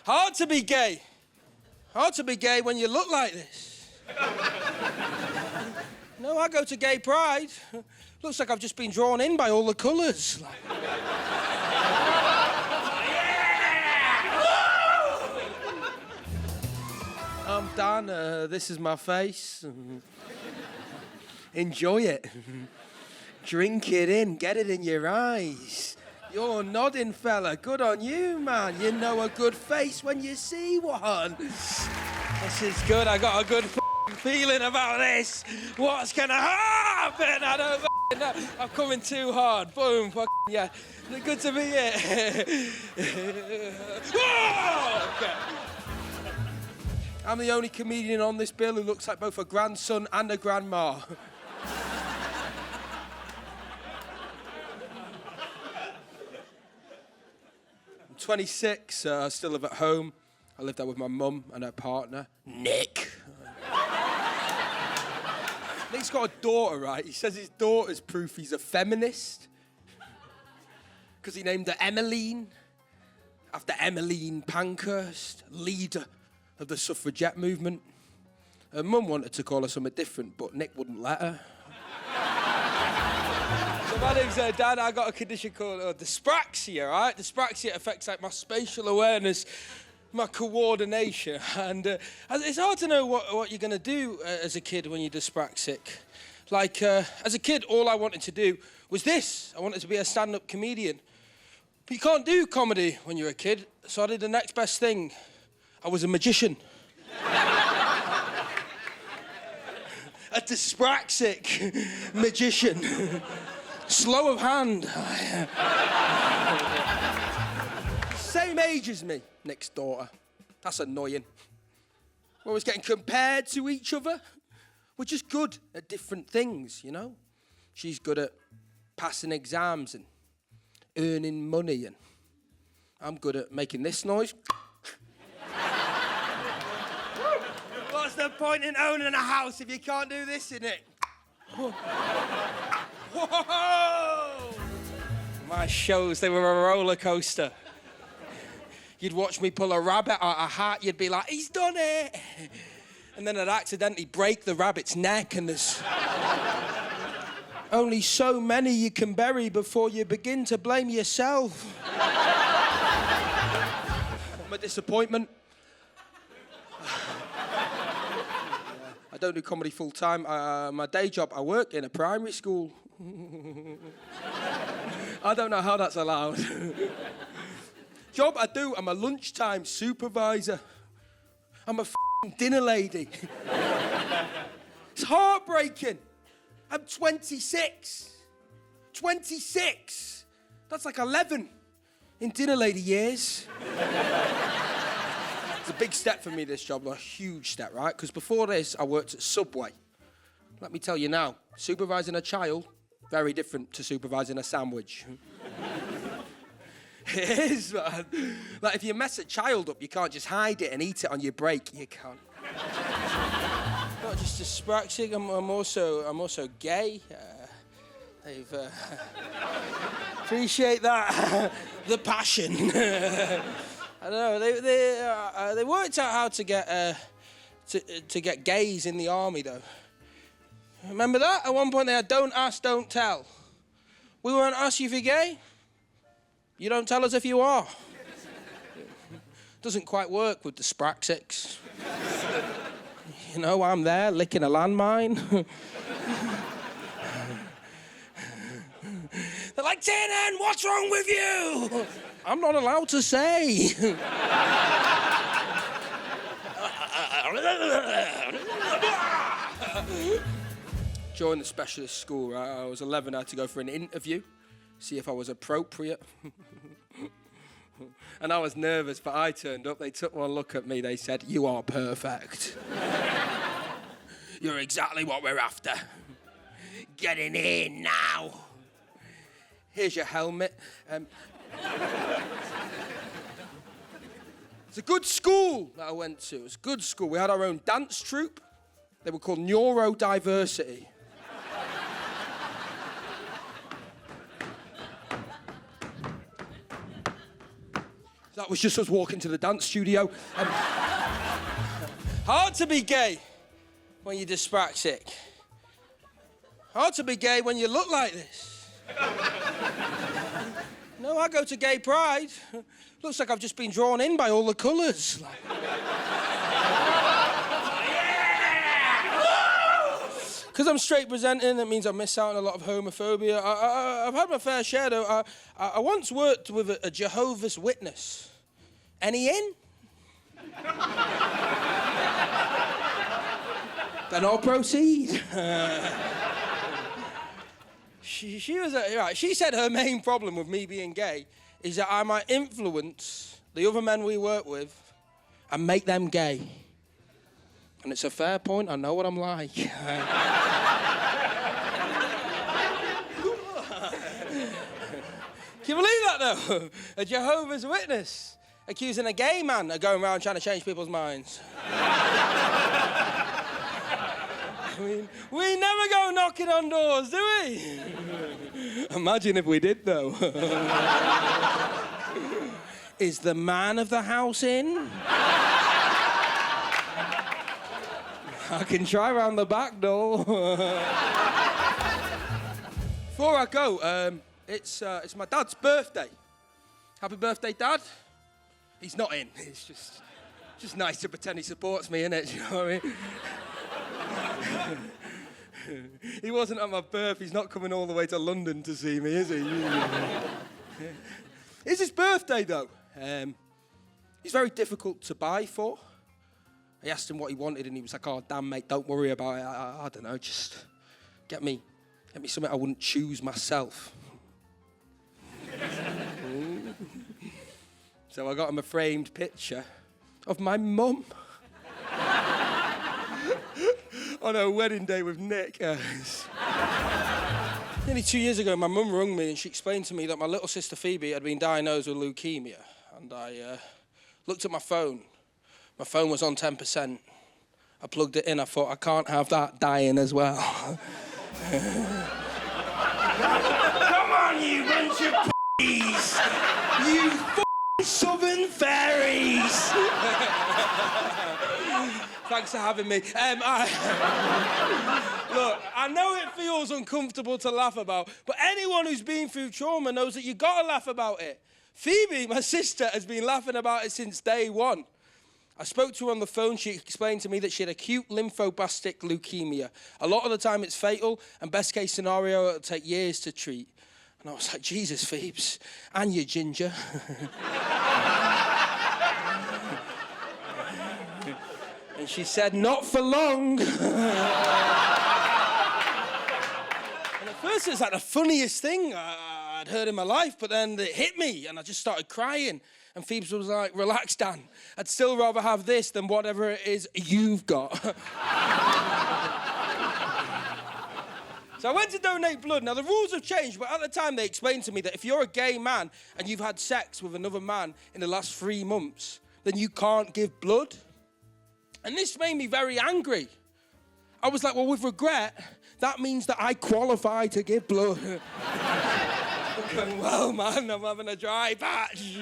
Hard to be gay. Hard to be gay when you look like this. No, I go to gay pride. Looks like I've just been drawn in by all the colours. I'm Dan, this is my face. Enjoy it. Drink it in, get it in your eyes. You're nodding, fella. Good on you, man. You know a good face when you see one. This is good. I got a good feeling about this. What's gonna happen? I don't know. I'm coming too hard. Boom. Yeah. Good to be here. Oh, okay. I'm the only comedian on this bill who looks like both a grandson and a grandma. I'm 26, I still live at home. I live there with my mum and her partner, Nick. Nick's got a daughter, right? He says his daughter's proof he's a feminist. Because he named her Emmeline, after Emmeline Pankhurst, leader of the suffragette movement. Her mum wanted to call her something different, but Nick wouldn't let her. So my name's Dan. I got a condition called dyspraxia, right? Dyspraxia affects like my spatial awareness, my coordination, and it's hard to know what you're gonna do as a kid when you're dyspraxic. Like, as a kid, all I wanted to do was this. I wanted to be a stand-up comedian. But you can't do comedy when you're a kid, so I did the next best thing. I was a magician. A dyspraxic magician. Slow of hand. Same age as me, Nick's daughter. That's annoying. We're always getting compared to each other. We're just good at different things, you know? She's good at passing exams and earning money, and I'm good at making this noise. What's the point in owning a house if you can't do this in it? Whoa! My shows, they were a roller coaster. You'd watch me pull a rabbit out of a hat, you'd be like, he's done it! And then I'd accidentally break the rabbit's neck, and there's only so many you can bury before you begin to blame yourself. I'm a disappointment. I don't do comedy full-time. My day job, I work in a primary school. I don't know how that's allowed. Job I do, I'm a lunchtime supervisor. I'm a dinner lady. It's heartbreaking. I'm 26. 26. That's like 11 in dinner lady years. It's a big step for me, this job, a huge step, right? Because before this, I worked at Subway. Let me tell you now, supervising a child, very different to supervising a sandwich. It is, man. Like, if you mess a child up, you can't just hide it and eat it on your break. You can't. Not just dyspraxic, I'm also gay. They've appreciate that. The passion. I don't know. They worked out how to get gays in the army, though. Remember that? At one point they had don't ask, don't tell. We won't ask you if you're gay. You don't tell us if you are. Doesn't quite work with dyspraxics. You know, I'm there licking a landmine. They're like, Tiernan, what's wrong with you? I'm not allowed to say. Joined the specialist school, right? I was 11, I had to go for an interview, see if I was appropriate. And I was nervous, but I turned up. They took one look at me. They said, you are perfect. You're exactly what we're after. Get in here now. Here's your helmet. It's a good school that I went to. It was a good school. We had our own dance troupe. They were called Neurodiversity. That was just us walking to the dance studio. Hard to be gay when you're dyspraxic. Hard to be gay when you look like this. No, I go to gay pride. Looks like I've just been drawn in by all the colours. Because I'm straight presenting, that means I miss out on a lot of homophobia. I've had my fair share, though. I once worked with a Jehovah's Witness. Any in? Then I'll proceed. She was right. She said her main problem with me being gay is that I might influence the other men we work with and make them gay. And it's a fair point. I know what I'm like. Can you believe that, though? A Jehovah's Witness accusing a gay man of going around trying to change people's minds. I mean, we never go knocking on doors, do we? Imagine if we did, though. Is the man of the house in? I can try round the back door. Before I go, it's my dad's birthday. Happy birthday, Dad. He's not in. It's just nice to pretend he supports me, innit? You know what I mean? He wasn't at my birth. He's not coming all the way to London to see me, is he? It's his birthday, though. He's very difficult to buy for. I asked him what he wanted, and he was like, "Oh, damn, mate, don't worry about it. I don't know, just get me something I wouldn't choose myself." So I got him a framed picture of my mum on her wedding day with Nick. Nearly 2 years ago, my mum rang me and she explained to me that my little sister Phoebe had been diagnosed with leukemia. And I looked at my phone. My phone was on 10%. I plugged it in. I thought, I can't have that dying as well. Come on, you bunch of p***s! You f***ing southern fairies! Thanks for having me. Look, I know it feels uncomfortable to laugh about, but anyone who's been through trauma knows that you gotta laugh about it. Phoebe, my sister, has been laughing about it since day one. I spoke to her on the phone. She explained to me that she had acute lymphoblastic leukemia. A lot of the time it's fatal, and best case scenario, it'll take years to treat. And I was like, Jesus, Phoebes, and you ginger. And she said, not for long. And at first it was like the funniest thing I'd heard in my life, but then it hit me, and I just started crying. And Phoebes was like, relax, Dan. I'd still rather have this than whatever it is you've got. So I went to donate blood. Now, the rules have changed, but at the time they explained to me that if you're a gay man and you've had sex with another man in the last 3 months, then you can't give blood. And this made me very angry. I was like, well, with regret, that means that I qualify to give blood. I'm going, well, man, I'm having a dry patch.